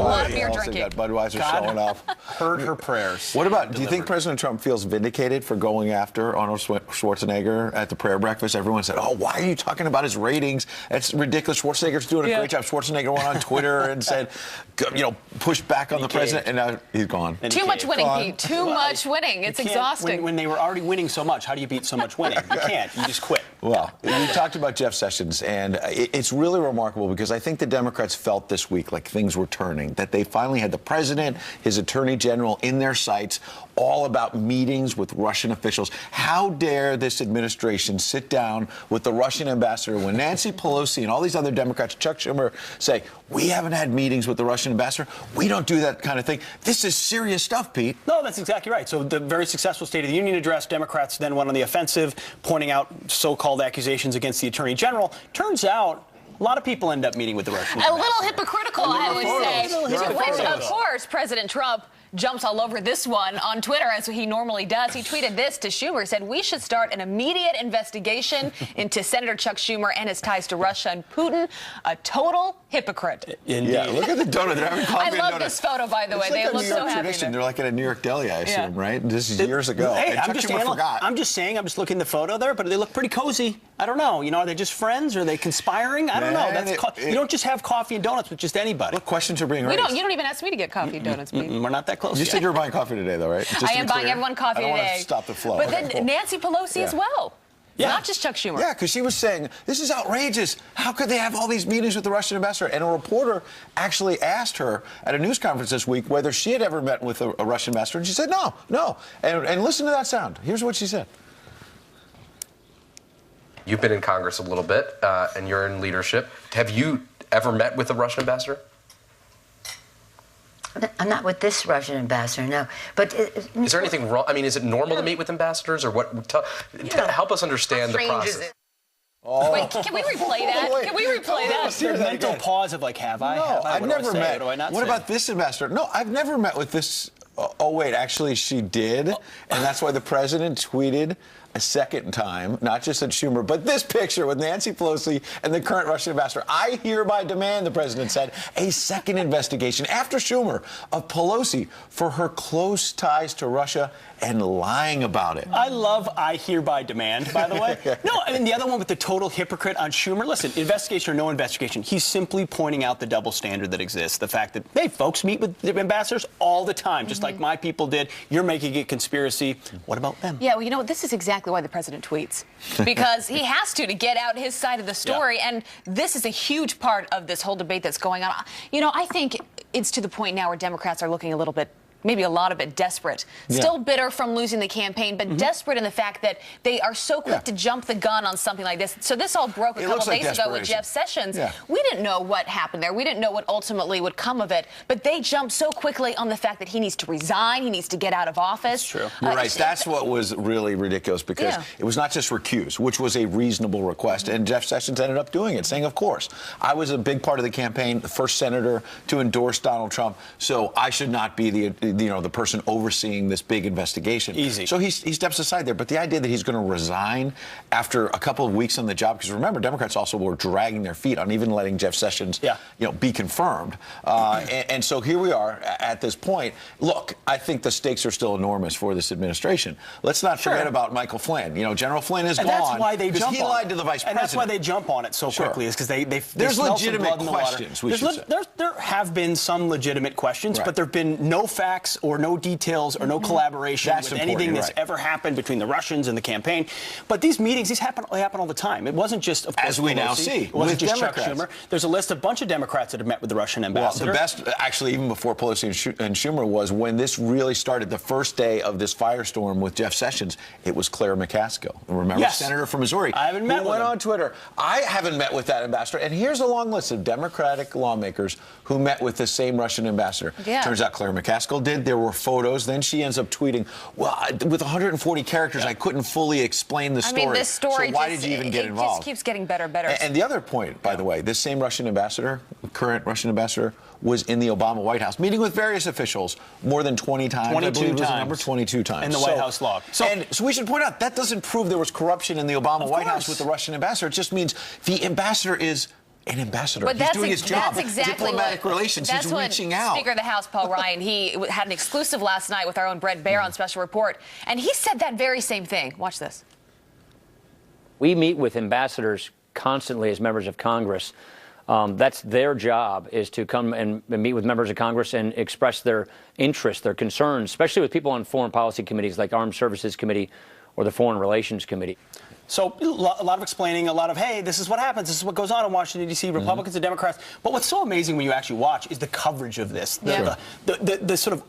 lot of beer drinking. Got Budweiser showing up. Heard her prayers. What about, do you think President Trump feels vindicated for going after Arnold Schwarzenegger at the prayer breakfast? Everyone said, oh, why are you talking about his ratings? It's ridiculous. Schwarzenegger's doing a great job. Schwarzenegger went on Twitter and said, pushed back on the president, and now he's gone. Too much winning, Pete. Too much winning. It's exhausting. When they were already winning so much, how do you beat so much winning? You can't. You just quit. Well, we talked about Jeff Sessions, and it's really remarkable because I think the Democrats felt this week like things were turning, that they finally had the president, his attorney general in their sights, all about meetings with Russian officials. How dare this administration sit down with the Russian ambassador when Nancy Pelosi and all these other Democrats, Chuck Schumer, say, we haven't had meetings with the Russian ambassador. We don't do that kind of thing. This is serious stuff, Pete. No, that's exactly right. So the very successful State of the Union address, Democrats then went on the offensive, pointing out so-called accusations against the attorney general. Turns out, a lot of people end up meeting with the Russian ambassador. A little hypocritical, I would say. Which, of course, President Trump jumps all over this one on Twitter, as he normally does. He tweeted this to Schumer, said, we should start an immediate investigation into Senator Chuck Schumer and his ties to Russia and Putin. A total hypocrite. Indeed. Yeah, look at the donut. They're having coffee and I love donuts. this photo, by the way. They look so happy. They're like at a New York deli, I assume, right? This is years ago. Hey, I'm just saying, I'm just looking at the photo there, but they look pretty cozy. I don't know. Are they just friends? Are they conspiring? I don't know. You don't just have coffee and donuts with just anybody. What questions are being raised? You don't even ask me to get coffee and donuts, Pete. We're not that close You said you were buying coffee today, though, right? I am buying everyone coffee today. I don't want to stop the flow. But then Nancy Pelosi as well. Yeah. Not just Chuck Schumer. Yeah, because she was saying, this is outrageous. How could they have all these meetings with the Russian ambassador? And a reporter actually asked her at a news conference this week whether she had ever met with a Russian ambassador. And she said, no. And listen to that sound. Here's what she said. You've been in Congress a little bit, and you're in leadership. Have you ever met with a Russian ambassador? I'm not with this Russian ambassador, no. But is there anything wrong? I mean, is it normal to meet with ambassadors, or what? Help us understand the process. Oh. Wait, can we replay that? Can we replay that? The mental pause of like, have I? No, I've never met. What about this ambassador? No, I've never met with this. Oh, wait, actually, she did. And that's why the president tweeted a second time, not just at Schumer, but this picture with Nancy Pelosi and the current Russian ambassador. I hereby demand, the president said, a second investigation after Schumer of Pelosi for her close ties to Russia and lying about it. I love I hereby demand, by the way. No, I mean, the other one with the total hypocrite on Schumer, listen, investigation or no investigation, he's simply pointing out the double standard that exists. The fact that, hey, folks meet with the ambassadors all the time, just like my people did. You're making it conspiracy. What about them? Yeah, well, this is exactly why the president tweets. Because he has to get out his side of the story. Yeah. And this is a huge part of this whole debate that's going on. I think it's to the point now where Democrats are looking a little bit, maybe a lot of it, desperate. Still bitter from losing the campaign, but desperate in the fact that they are so quick to jump the gun on something like this. So this all broke a couple days ago with Jeff Sessions. We didn't know what happened there. We didn't know what ultimately would come of it. But they jumped so quickly on the fact that he needs to resign. He needs to get out of office. That's true. You're right. That's what was really ridiculous, because it was not just recuse, which was a reasonable request. And Jeff Sessions ended up doing it, saying, of course, I was a big part of the campaign, the first senator to endorse Donald Trump, so I should not be the person overseeing this big investigation. Easy. So he steps aside there. But the idea that he's going to resign after a couple of weeks on the job, because remember, Democrats also were dragging their feet on even letting Jeff Sessions, be confirmed. And so here we are at this point. Look, I think the stakes are still enormous for this administration. Let's not forget about Michael Flynn. General Flynn is gone. That's why they jump he lied to the vice president. And that's why they jump on it so quickly, is because there's legitimate questions. There have been some legitimate questions, but there have been no facts or no details or no collaboration with anything that's ever happened between the Russians and the campaign. But these meetings, they happen all the time. It wasn't just, of course, as we now see. It wasn't just Chuck Schumer. There's a list of a bunch of Democrats that have met with the Russian ambassador. Well, the best, actually, even before Pelosi and Schumer, was when this really started, the first day of this firestorm with Jeff Sessions, it was Claire McCaskill. Remember, senator from Missouri. I haven't met with him. Went on Twitter. I haven't met with that ambassador. And here's a long list of Democratic lawmakers who met with the same Russian ambassador. Turns out Claire McCaskill did. There were photos. Then she ends up tweeting, well, with 140 characters, I couldn't fully explain the story. I mean, this story so why did you even get involved? It just keeps getting better. And the other point, by the way, this same Russian ambassador, current Russian ambassador, was in the Obama White House, meeting with various officials more than 20 times. 22 times. 22 times. In the White House log. So we should point out, that doesn't prove there was corruption in the Obama White House with the Russian ambassador. It just means the ambassador is an ambassador. But He's doing his job. That's exactly Diplomatic relations. That's He's reaching out. Speaker of the House, Paul Ryan, he had an exclusive last night with our own Brett Baer on Special Report, and he said that very same thing. Watch this. We meet with ambassadors constantly as members of Congress. That's their job, is to come and meet with members of Congress and express their interests, their concerns, especially with people on foreign policy committees like Armed Services Committee or the Foreign Relations Committee. So a lot of explaining, a lot of, hey, this is what happens, this is what goes on in Washington, D.C., Republicans and Democrats. But what's so amazing when you actually watch is the coverage of this, the sort of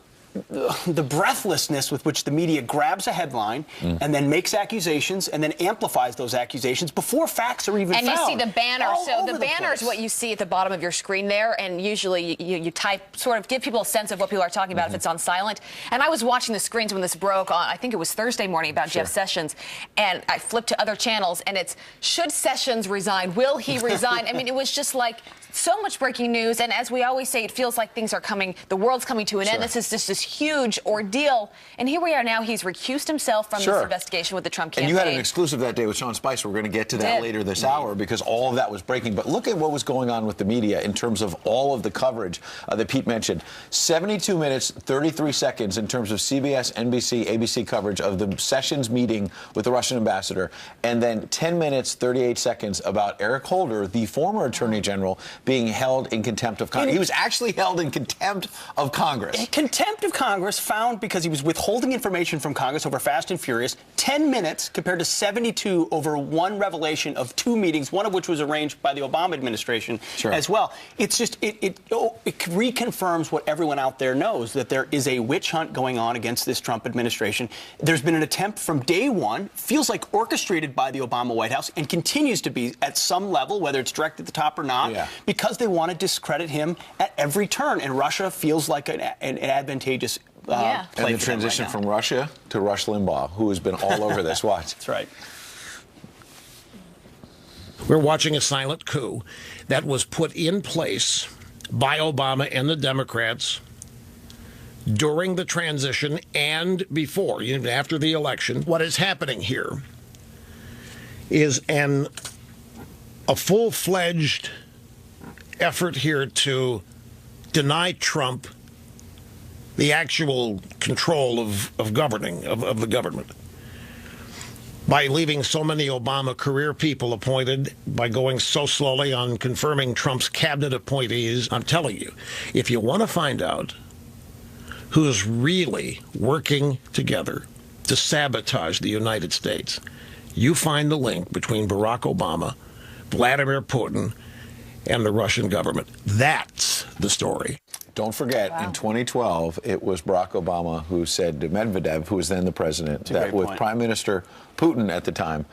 the breathlessness with which the media grabs a headline and then makes accusations and then amplifies those accusations before facts are even found. And you see the banner. So the banner is what you see at the bottom of your screen there, and usually you type, sort of give people a sense of what people are talking about if it's on silent. And I was watching the screens when this broke on, I think it was Thursday morning, about Jeff Sessions, and I flipped to other channels, and it's, should Sessions resign? Will he resign? I mean, it was just like so much breaking news, and as we always say, it feels like things are coming, the world's coming to an end. This is just this huge ordeal, and here we are now. He's recused himself from this investigation with the Trump campaign. And you had an exclusive that day with Sean Spicer. We're going to get to that later this hour because all of that was breaking. But look at what was going on with the media in terms of all of the coverage that Pete mentioned. 72 minutes, 33 seconds in terms of CBS, NBC, ABC coverage of the Sessions meeting with the Russian ambassador, and then 10 minutes, 38 seconds about Eric Holder, the former Attorney General, being held in contempt of Congress. He was actually held in contempt of Congress. Contempt of Congress found because he was withholding information from Congress over Fast and Furious. 10 minutes compared to 72 over one revelation of two meetings, one of which was arranged by the Obama administration as well. It's just, it reconfirms what everyone out there knows, that there is a witch hunt going on against this Trump administration. There's been an attempt from day one, feels like orchestrated by the Obama White House, and continues to be at some level, whether it's direct at the top or not, because they want to discredit him at every turn. And Russia feels like an advantageous play. And the transition from Russia to Rush Limbaugh, who has been all over this. Watch. That's right. We're watching a silent coup that was put in place by Obama and the Democrats during the transition and before, even after the election. What is happening here is a full-fledged effort here to deny Trump the actual control of governing, of the government, by leaving so many Obama career people appointed, by going so slowly on confirming Trump's cabinet appointees. I'm telling you, if you want to find out who's really working together to sabotage the United States, you find the link between Barack Obama, Vladimir Putin, and the Russian government. That's the story. Don't forget, in 2012, it was Barack Obama who said to Medvedev, who was then the president, that with Prime Minister Putin at the time,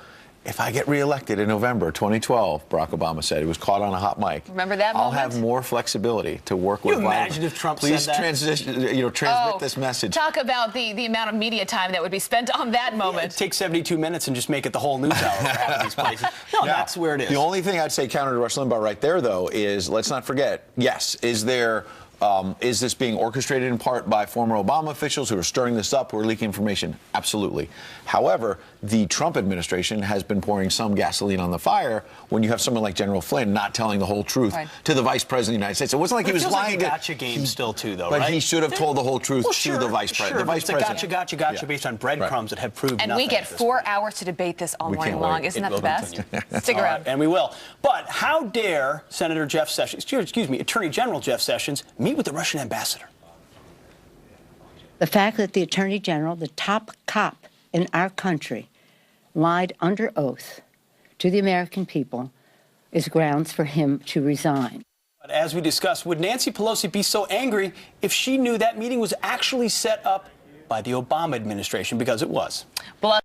if I get reelected in November 2012, Barack Obama said, he was caught on a hot mic. Remember that I'll moment? have more flexibility to work with. Can you imagine if Trump Please said that? transmit this message. Talk about the amount of media time that would be spent on that moment. Take 72 minutes and just make it the whole news hour for half of these places. No, that's where it is. The only thing I'd say counter to Rush Limbaugh right there, though, is let's not forget, yes, is this being orchestrated in part by former Obama officials who are stirring this up, who are leaking information? Absolutely. However, the Trump administration has been pouring some gasoline on the fire when you have someone like General Flynn not telling the whole truth to the Vice President of the United States. It wasn't like he was lying. Like a gotcha game still, too, though, but right? he should have told the whole truth to the Vice President. Sure, the Vice it's President. a gotcha based on breadcrumbs that have proved and nothing. we get 4 hours to debate this all morning long. Isn't that the best? Stick around. And we will. But how dare Senator Jeff Sessions, excuse me, Attorney General Jeff Sessions, meet with the Russian ambassador? The fact that the Attorney General, the top cop in our country, lied under oath to the American people is grounds for him to resign. But as we discussed, would Nancy Pelosi be so angry if she knew that meeting was actually set up by the Obama administration? Because it was.